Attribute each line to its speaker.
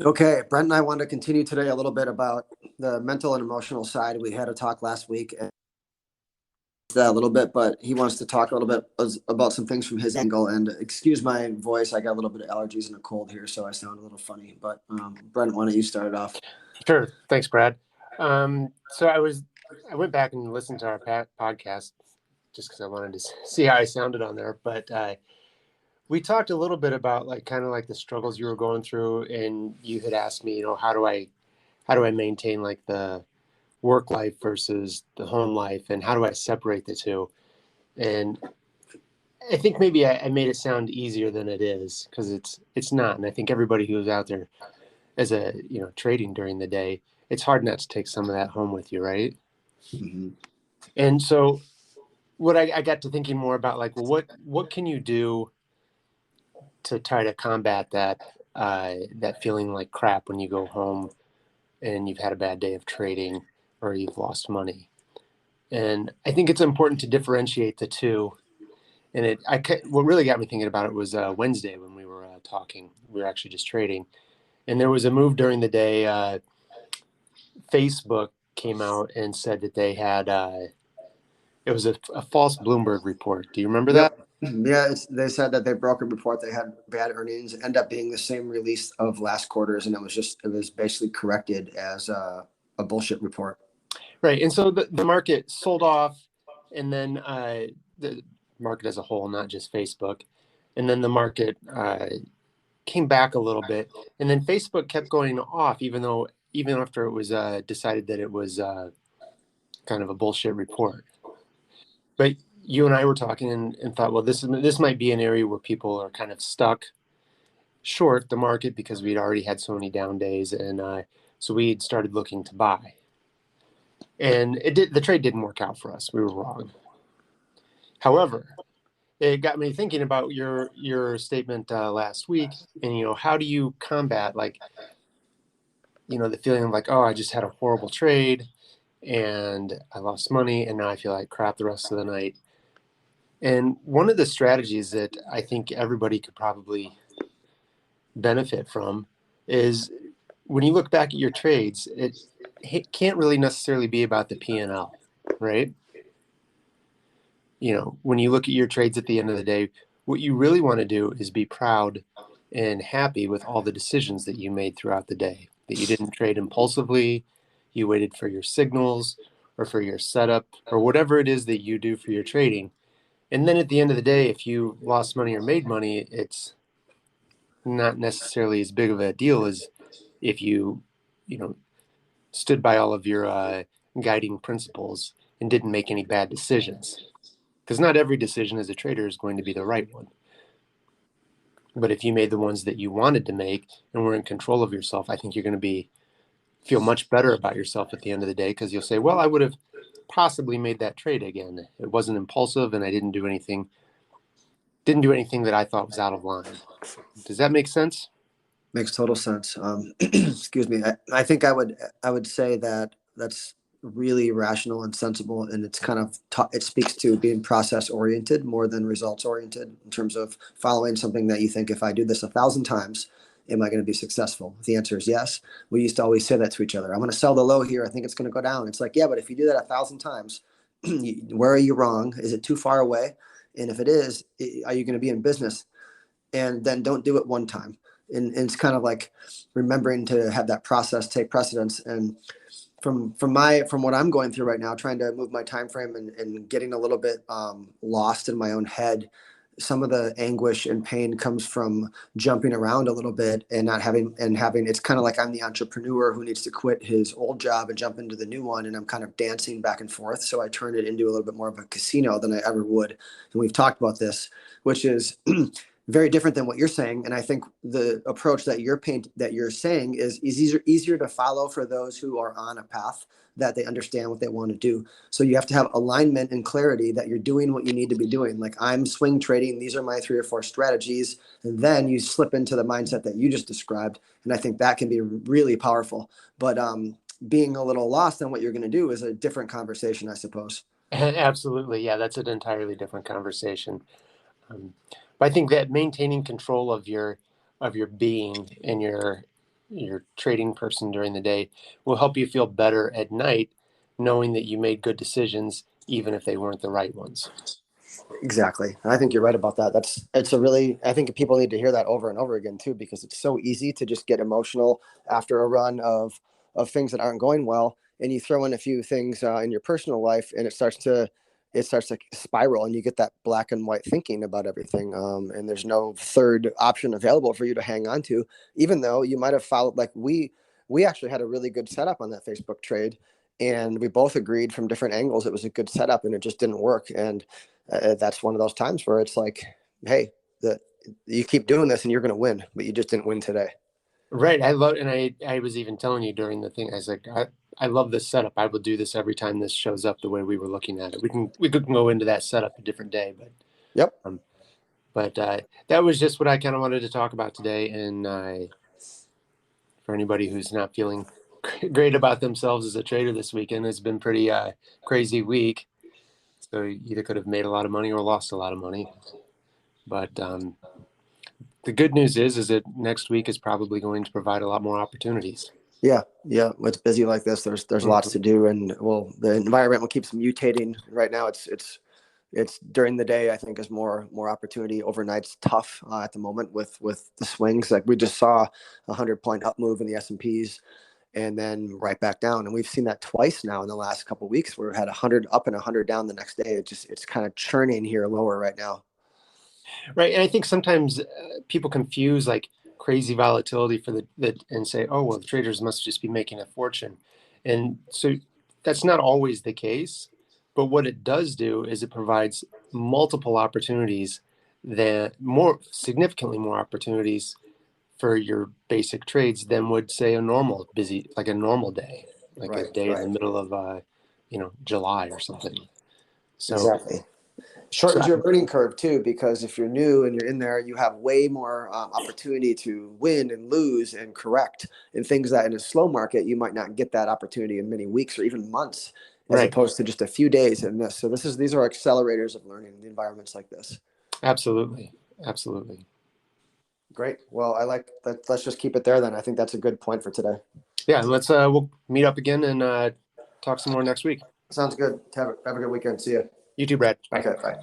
Speaker 1: Okay, Brent and I want to continue today a little bit about the mental and emotional side. We had a talk last week a little bit, but he wants to talk a little bit about some things from his angle. And excuse my voice, I got a little bit of allergies and a cold here, so I sound a little funny. But Brent, why don't you start it off?
Speaker 2: Sure. Thanks, Brad. So I went back and listened to our podcast just because I wanted to see how I sounded on there. But we talked a little bit about kind of like the struggles you were going through, and you had asked me, how do I maintain like the work life versus the home life, and how do I separate the two? And I think maybe I made it sound easier than it is because it's not. And I think everybody who's out there as trading during the day, it's hard not to take some of that home with you, right?
Speaker 1: Mm-hmm.
Speaker 2: And so what I got to thinking more about, like, well, what can you do to try to combat that feeling like crap when you go home and you've had a bad day of trading or you've lost money? And I think it's important to differentiate the two. And what really got me thinking about it was Wednesday when we were talking. We were actually just trading, and there was a move during the day. Facebook came out and said that they had it was a false Bloomberg report. Do you remember that?
Speaker 1: Yep. Yeah, they said that they broke a report. They had bad earnings, end up being the same release of last quarter's, and it was basically corrected as a bullshit report.
Speaker 2: Right. And so the market sold off, and then the market as a whole, not just Facebook, and then the market came back a little bit, and then Facebook kept going off, even after it was decided that it was kind of a bullshit report. But you and I were talking and thought, well, this might be an area where people are kind of stuck short the market because we'd already had so many down days, and so we started looking to buy. And the trade didn't work out for us. We were wrong. However, it got me thinking about your statement last week, and how do you combat the feeling of like, oh, I just had a horrible trade and I lost money and now I feel like crap the rest of the night. And one of the strategies that I think everybody could probably benefit from is when you look back at your trades, it can't really necessarily be about the P&L, right? When you look at your trades at the end of the day, what you really want to do is be proud and happy with all the decisions that you made throughout the day, that you didn't trade impulsively, you waited for your signals or for your setup or whatever it is that you do for your trading. And then at the end of the day, if you lost money or made money, it's not necessarily as big of a deal as if you stood by all of your guiding principles and didn't make any bad decisions. Because not every decision as a trader is going to be the right one. But if you made the ones that you wanted to make and were in control of yourself, I think you're going to feel much better about yourself at the end of the day, because you'll say, well, I would have possibly made that trade again. It wasn't impulsive and I didn't do anything that I thought was out of line. Does that make sense?
Speaker 1: Makes total sense. Excuse me. I think I would say that that's really rational and sensible, and it's kind of it speaks to being process oriented more than results oriented in terms of following something that you think, if I do this 1,000 times, am I going to be successful? The answer is yes. We used to always say that to each other. I'm going to sell the low here. I think it's going to go down. It's like, yeah, but if you do that 1,000 times, where are you wrong? Is it too far away? And if it is, are you going to be in business? And then don't do it one time. And it's kind of like remembering to have that process take precedence. And from what I'm going through right now, trying to move my time frame and getting a little bit lost in my own head, some of the anguish and pain comes from jumping around a little bit and not having it's kind of like I'm the entrepreneur who needs to quit his old job and jump into the new one, and I'm kind of dancing back and forth. So I turned it into a little bit more of a casino than I ever would. And we've talked about this, which is very different than what you're saying. And I think the approach that you're saying is easier to follow for those who are on a path that they understand what they want to do. So you have to have alignment and clarity that you're doing what you need to be doing. Like, I'm swing trading. These are my 3 or 4 strategies. And then you slip into the mindset that you just described. And I think that can be really powerful. But being a little lost on what you're going to do is a different conversation, I suppose.
Speaker 2: Absolutely. Yeah, that's an entirely different conversation. But I think that maintaining control of your being and your trading person during the day will help you feel better at night, knowing that you made good decisions, even if they weren't the right ones.
Speaker 1: Exactly. And I think you're right about that. It's a really, I think people need to hear that over and over again too, because it's so easy to just get emotional after a run of things that aren't going well. And you throw in a few things in your personal life and it starts to spiral and you get that black and white thinking about everything. And there's no third option available for you to hang on to, even though you might have followed, like we actually had a really good setup on that Facebook trade. And we both agreed from different angles it was a good setup and it just didn't work. And that's one of those times where it's like, hey, you keep doing this and you're going to win, but you just didn't win today.
Speaker 2: Right. I love, and I was even telling you during the thing, I was like, I love this setup. I will do this every time this shows up the way we were looking at it. We could go into that setup a different day,
Speaker 1: Yep.
Speaker 2: um, but that was just what I kind of wanted to talk about today. And for anybody who's not feeling great about themselves as a trader this weekend, it's been pretty crazy week. So you either could have made a lot of money or lost a lot of money. But the good news is that next week is probably going to provide a lot more opportunities.
Speaker 1: Yeah. Yeah. It's busy like this. There's lots to do. And well, the environment keeps mutating right now. It's during the day, I think is more opportunity. Overnight's tough at the moment with the swings. Like we just saw 100-point up move in the S&Ps and then right back down. And we've seen that twice now in the last couple of weeks where we had 100 up and 100 down the next day. It's kind of churning here lower right now.
Speaker 2: Right. And I think sometimes people confuse like crazy volatility for the and say, oh, well, the traders must just be making a fortune. And so that's not always the case. But what it does do is it provides multiple opportunities, that more significantly more opportunities for your basic trades than would say a normal busy, like a normal day, like a
Speaker 1: Right.
Speaker 2: day in the
Speaker 1: Right.
Speaker 2: middle of July or something. So
Speaker 1: Exactly.
Speaker 2: so
Speaker 1: Shortens your learning curve too, because if you're new and you're in there, you have way more opportunity to win and lose and correct and things that in a slow market you might not get that opportunity in many weeks or even months, as
Speaker 2: right.
Speaker 1: opposed to just a few days in this. So these are accelerators of learning in environments like this.
Speaker 2: Absolutely. Absolutely.
Speaker 1: Great. Well, I like that. Let's just keep it there then. I think that's a good point for today.
Speaker 2: Yeah, and let's we'll meet up again and talk some more next week.
Speaker 1: Sounds good. Have a good weekend. See you.
Speaker 2: You too, Brad. Bye.
Speaker 1: Okay. Bye.